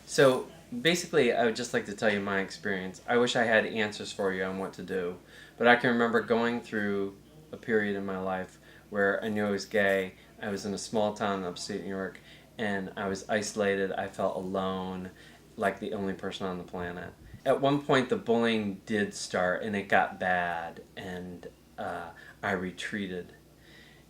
So basically, I would just like to tell you my experience. I wish I had answers for you on what to do, but I can remember going through a period in my life where I knew I was gay. I was in a small town in upstate New York, and I was isolated. I felt alone, like the only person on the planet. At one point, the bullying did start, and it got bad, and I retreated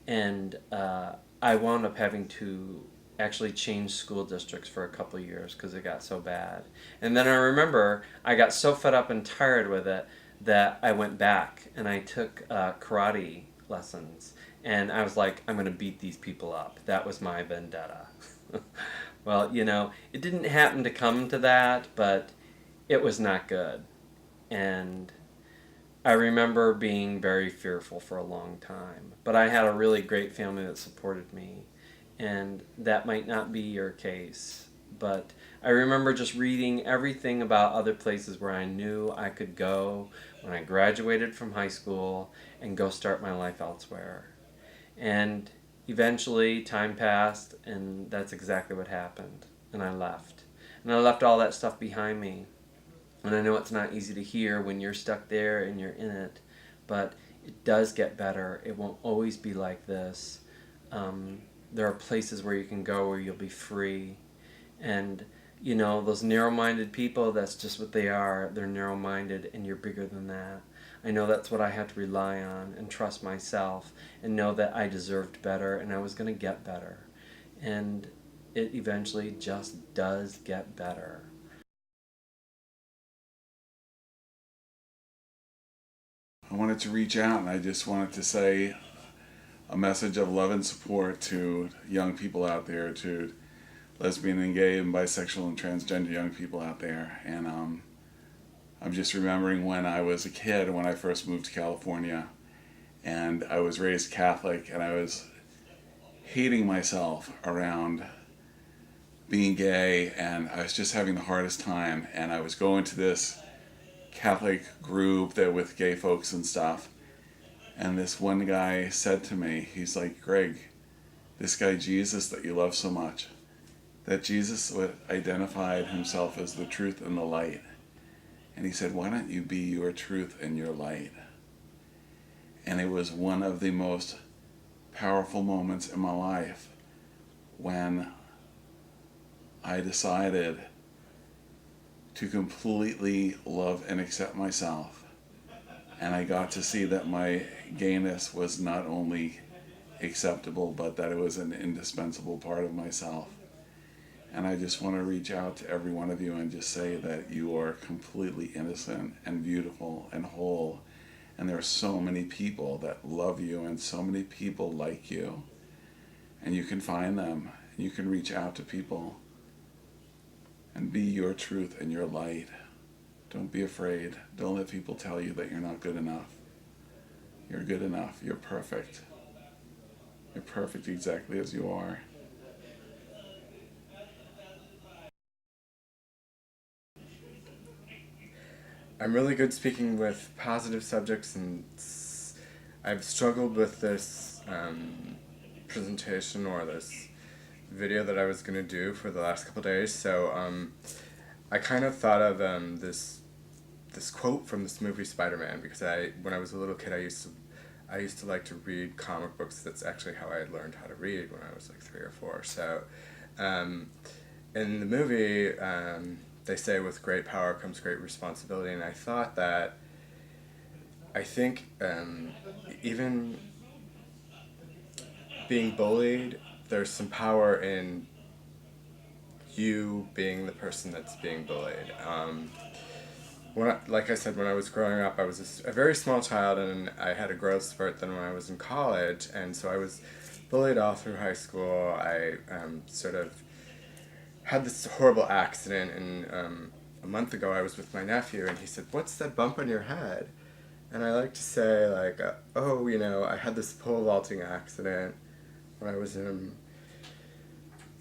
and I wound up having to actually change school districts for a couple of years because it got so bad. And then I remember I got so fed up and tired with it that I went back and I took karate lessons. And I was like, I'm going to beat these people up. That was my vendetta. Well, it didn't happen to come to that, but it was not good. And I remember being very fearful for a long time, but I had a really great family that supported me, and that might not be your case. But I remember just reading everything about other places where I knew I could go when I graduated from high school and go start my life elsewhere. And eventually, time passed, and that's exactly what happened. And I left. And I left all that stuff behind me. And I know it's not easy to hear when you're stuck there and you're in it, but it does get better. It won't always be like this. Um, there are places where you can go where you'll be free. And, those narrow minded people, that's just what they are. They're narrow minded, and you're bigger than that. I know that's what I had to rely on and trust myself and know that I deserved better and I was going to get better. And it eventually just does get better. I wanted to reach out and I just wanted to say a message of love and support to young people out there, to lesbian and gay and bisexual and transgender young people out there. And I'm just remembering when I was a kid, when I first moved to California, and I was raised Catholic, and I was hating myself around being gay, and I was just having the hardest time. And I was going to this Catholic group that with gay folks and stuff. And this one guy said to me, he's like, Greg, this guy Jesus that you love so much, that Jesus would identified himself as the truth and the light. And he said, why don't you be your truth and your light? And it was one of the most powerful moments in my life when I decided to completely love and accept myself. And I got to see that my gayness was not only acceptable, but that it was an indispensable part of myself. And I just want to reach out to every one of you and just say that you are completely innocent and beautiful and whole. And there are so many people that love you and so many people like you. And you can find them. And you can reach out to people and be your truth and your light. Don't be afraid. Don't let people tell you that you're not good enough. You're good enough. You're perfect. You're perfect exactly as you are. I'm really good speaking with positive subjects, and I've struggled with this presentation or this video that I was gonna do for the last couple days. So I kind of thought of this quote from this movie Spider-Man, because when I was a little kid, I used to like to read comic books. That's actually how I learned how to read when I was like 3 or 4. So um, in the movie, they say with great power comes great responsibility, and I thought that I think even being bullied, there's some power in you being the person that's being bullied. Like I said, when I was growing up, I was a very small child, and I had a growth spurt then when I was in college, and so I was bullied all through high school. I sort of had this horrible accident, and a month ago I was with my nephew, and he said, "What's that bump on your head?" And I like to say, like, "Oh, I had this pole vaulting accident when I was in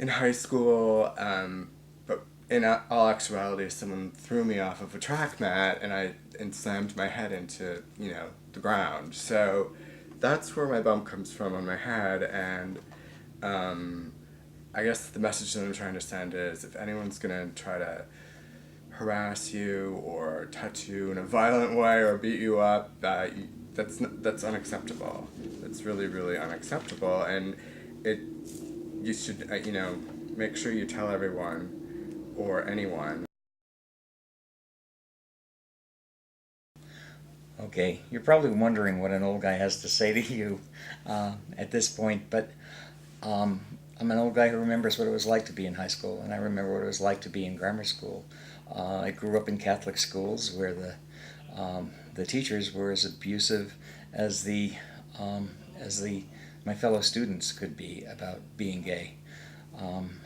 high school, but in all actuality, someone threw me off of a track mat, and slammed my head into the ground. So that's where my bump comes from on my head, and I guess the message that I'm trying to send is, if anyone's gonna try to harass you or touch you in a violent way or beat you up, that's unacceptable. That's really, really unacceptable, and it you should make sure you tell everyone or anyone. Okay, you're probably wondering what an old guy has to say to you at this point, but um, I'm an old guy who remembers what it was like to be in high school, and I remember what it was like to be in grammar school. I grew up in Catholic schools where the teachers were as abusive as the my fellow students could be about being gay.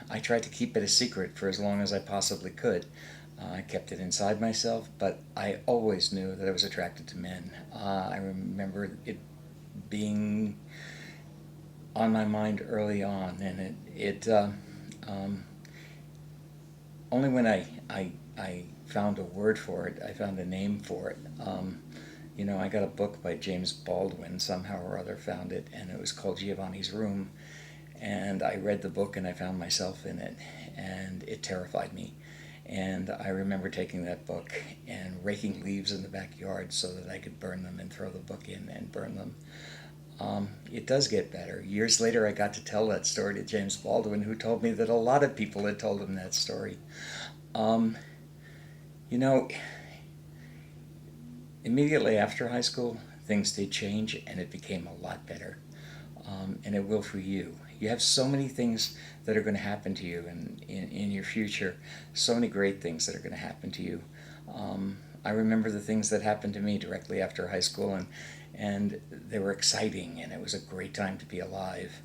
I tried to keep it a secret for as long as I possibly could. I kept it inside myself, but I always knew that I was attracted to men. I remember it being on my mind early on, and um, only when I found a word for it, I found a name for it. I got a book by James Baldwin, somehow or other found it, and it was called Giovanni's Room. And I read the book and I found myself in it, and it terrified me. And I remember taking that book and raking leaves in the backyard so that I could burn them and throw the book in and burn them. It does get better. Years later, I got to tell that story to James Baldwin, who told me that a lot of people had told him that story. Um, you know, Immediately after high school, things did change and it became a lot better. And it will for you. You have so many things that are going to happen to you in your future, so many great things that are going to happen to you. I remember the things that happened to me directly after high school, and they were exciting, and it was a great time to be alive.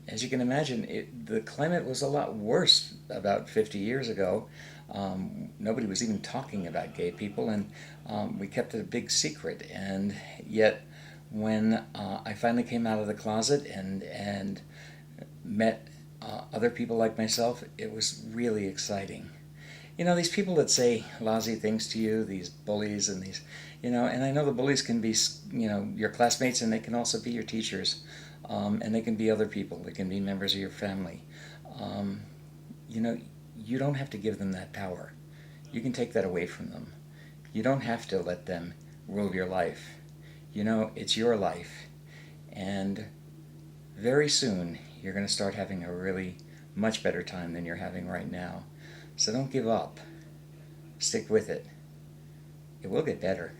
As you can imagine, the climate was a lot worse about 50 years ago. Nobody was even talking about gay people, and we kept it a big secret. And yet, when I finally came out of the closet and met other people like myself, it was really exciting. These people that say lousy things to you, these bullies and and I know the bullies can be, your classmates, and they can also be your teachers, and they can be other people. They can be members of your family. Um, you know, you don't have to give them that power. You can take that away from them. You don't have to let them rule your life. It's your life, and very soon you're going to start having a really much better time than you're having right now. So don't give up. Stick with it. It will get better.